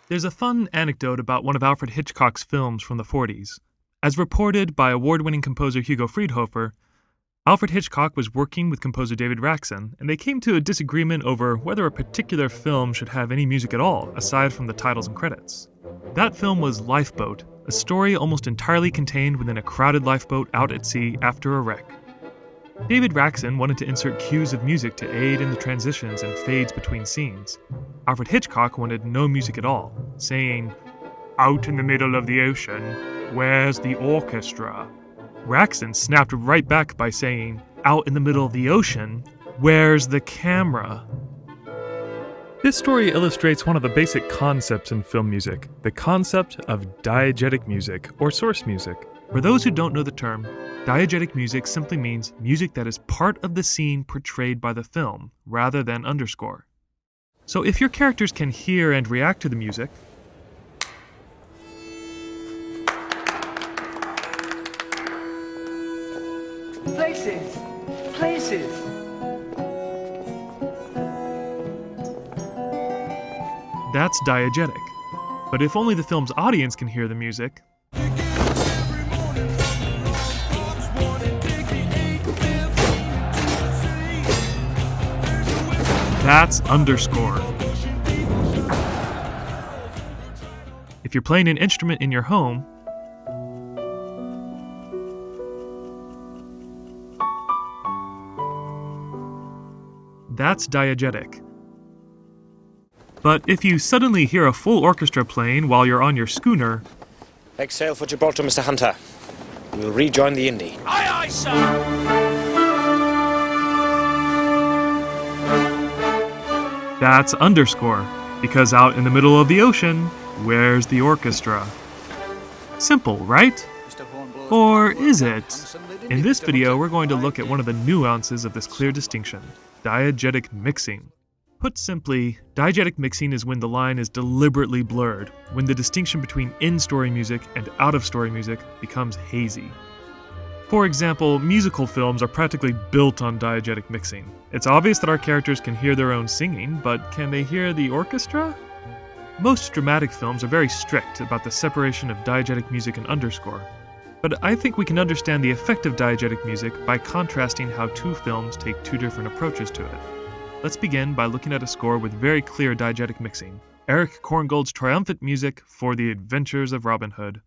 There's a fun anecdote about one of Alfred Hitchcock's films from the 40s. As reported by award-winning composer Hugo Friedhofer, Alfred Hitchcock was working with composer David Raksin, and they came to a disagreement over whether a particular film should have any music at all, aside from the titles and credits. That film was Lifeboat, a story almost entirely contained within a crowded lifeboat out at sea after a wreck. David Raksin wanted to insert cues of music to aid in the transitions and fades between scenes. Alfred Hitchcock wanted no music at all, saying, "Out in the middle of the ocean, where's the orchestra?" Raksin snapped right back by saying, "Out in the middle of the ocean, where's the camera?" This story illustrates one of the basic concepts in film music, the concept of diegetic music, or source music. For those who don't know the term, diegetic music simply means music that is part of the scene portrayed by the film, rather than underscore. So if your characters can hear and react to the music, Places! that's diegetic. But if only the film's audience can hear the music, that's underscore. If you're playing an instrument in your home, that's diegetic. But if you suddenly hear a full orchestra playing while you're on your schooner, Make sail for Gibraltar, Mr. Hunter. We'll rejoin the Indy. Aye, aye, sir! that's underscore. Because out in the middle of the ocean, where's the orchestra? Simple, right? Or is it? In this video, we're going to look at one of the nuances of this clear distinction, diegetic mixing. Put simply, diegetic mixing is when the line is deliberately blurred, when the distinction between in-story music and out-of-story music becomes hazy. For example, musical films are practically built on diegetic mixing. It's obvious that our characters can hear their own singing, but can they hear the orchestra? Most dramatic films are very strict about the separation of diegetic music and underscore. But I think we can understand the effect of diegetic music by contrasting how two films take two different approaches to it. Let's begin by looking at a score with very clear diegetic mixing. Erich Korngold's triumphant music for The Adventures of Robin Hood.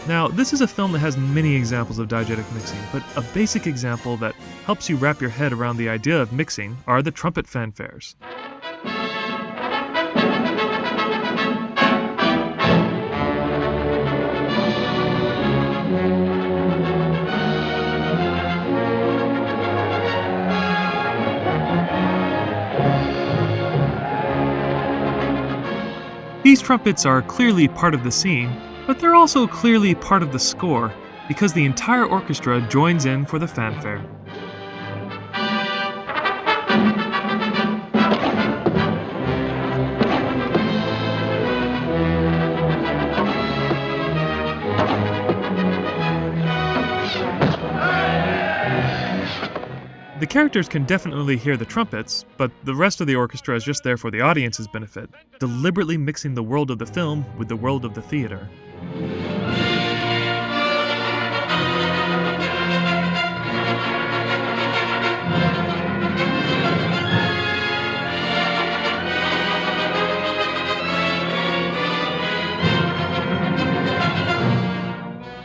Now, this is a film that has many examples of diegetic mixing, but a basic example that helps you wrap your head around the idea of mixing are the trumpet fanfares. These trumpets are clearly part of the scene, but they're also clearly part of the score, because the entire orchestra joins in for the fanfare. The characters can definitely hear the trumpets, but the rest of the orchestra is just there for the audience's benefit, deliberately mixing the world of the film with the world of the theater.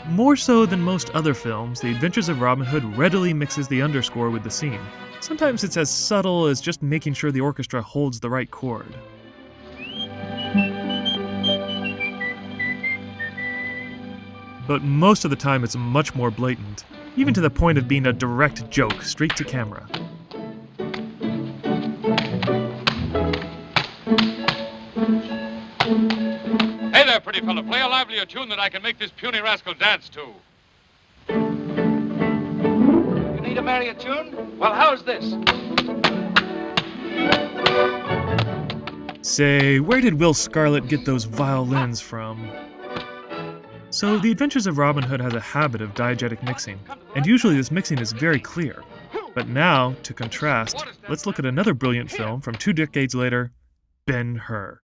More so than most other films, The Adventures of Robin Hood readily mixes the underscore with the scene. Sometimes it's as subtle as just making sure the orchestra holds the right chord. But most of the time it's much more blatant, even to the point of being a direct joke straight to camera. Hey there, pretty fellow. Play a livelier tune that I can make this puny rascal dance to. You need a merrier tune? Well, how's this? Say, where did Will Scarlet get those violins from? So, The Adventures of Robin Hood has a habit of diegetic mixing, and usually this mixing is very clear. But now, to contrast, let's look at another brilliant film from 2 decades later, Ben-Hur.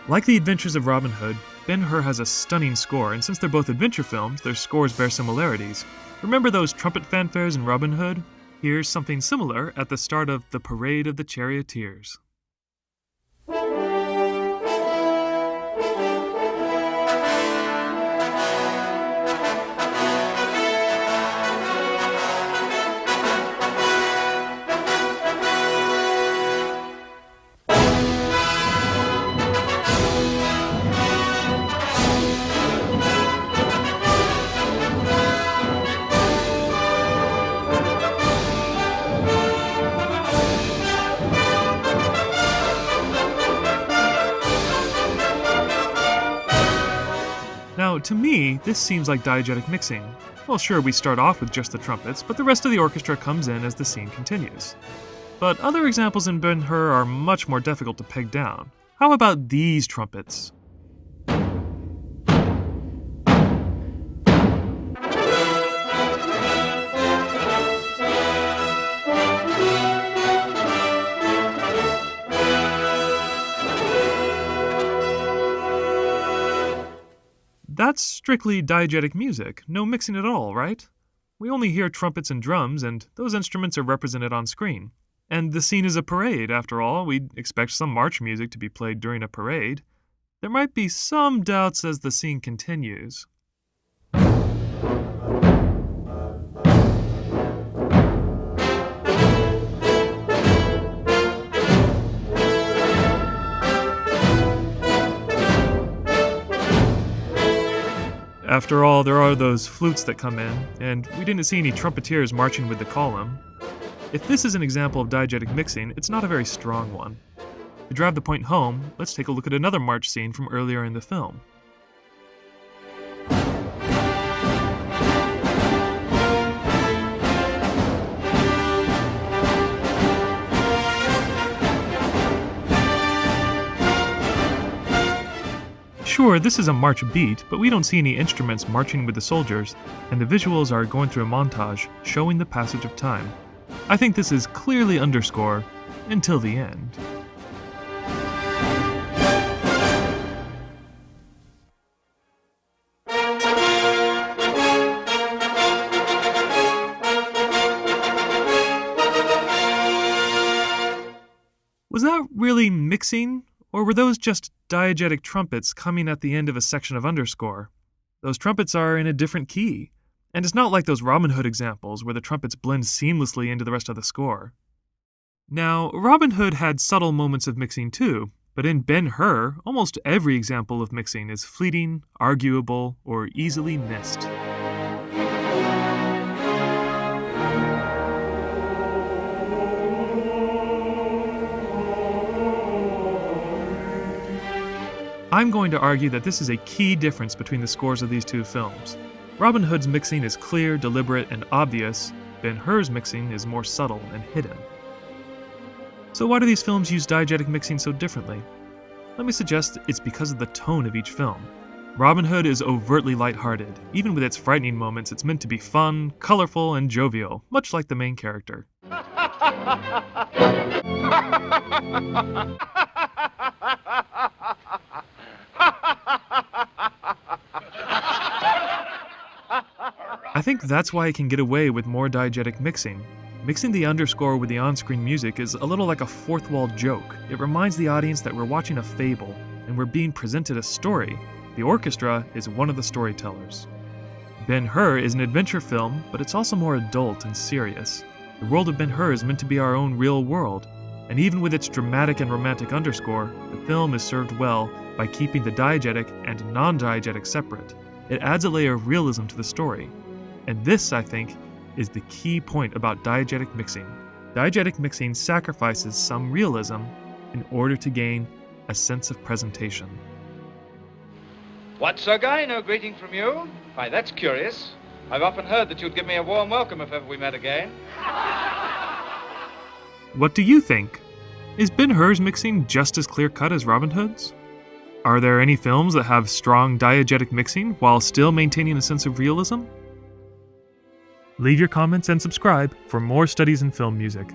Like The Adventures of Robin Hood, Ben-Hur has a stunning score, and since they're both adventure films, their scores bear similarities. Remember those trumpet fanfares in Robin Hood? Here's something similar at the start of The Parade of the Charioteers. Now, to me, this seems like diegetic mixing. Well, sure, we start off with just the trumpets, but the rest of the orchestra comes in as the scene continues. But other examples in Ben-Hur are much more difficult to peg down. How about these trumpets? That's strictly diegetic music, no mixing at all, right? We only hear trumpets and drums, and those instruments are represented on screen. And the scene is a parade, after all. We'd expect some march music to be played during a parade. There might be some doubts as the scene continues. After all, there are those flutes that come in, and we didn't see any trumpeteers marching with the column. If this is an example of diegetic mixing, it's not a very strong one. To drive the point home, let's take a look at another march scene from earlier in the film. Sure, this is a march beat, but we don't see any instruments marching with the soldiers, and the visuals are going through a montage showing the passage of time. I think this is clearly underscore until the end. Was that really mixing? Or were those just diegetic trumpets coming at the end of a section of underscore? Those trumpets are in a different key, and it's not like those Robin Hood examples where the trumpets blend seamlessly into the rest of the score. Now, Robin Hood had subtle moments of mixing too, but in Ben-Hur, almost every example of mixing is fleeting, arguable, or easily missed. I'm going to argue that this is a key difference between the scores of these two films. Robin Hood's mixing is clear, deliberate, and obvious. Ben-Hur's mixing is more subtle and hidden. So why do these films use diegetic mixing so differently? Let me suggest it's because of the tone of each film. Robin Hood is overtly lighthearted. Even with its frightening moments, it's meant to be fun, colorful, and jovial, much like the main character. I think that's why it can get away with more diegetic mixing. Mixing the underscore with the on-screen music is a little like a fourth-wall joke. It reminds the audience that we're watching a fable, and we're being presented a story. The orchestra is one of the storytellers. Ben-Hur is an adventure film, but it's also more adult and serious. The world of Ben-Hur is meant to be our own real world, and even with its dramatic and romantic underscore, the film is served well by keeping the diegetic and non-diegetic separate. It adds a layer of realism to the story. And this, I think, is the key point about diegetic mixing. Diegetic mixing sacrifices some realism in order to gain a sense of presentation. What, Sir Guy? No greeting from you? Why, that's curious. I've often heard that you'd give me a warm welcome if ever we met again. What do you think? Is Ben-Hur's mixing just as clear-cut as Robin Hood's? Are there any films that have strong diegetic mixing while still maintaining a sense of realism? Leave your comments and subscribe for more studies in film music.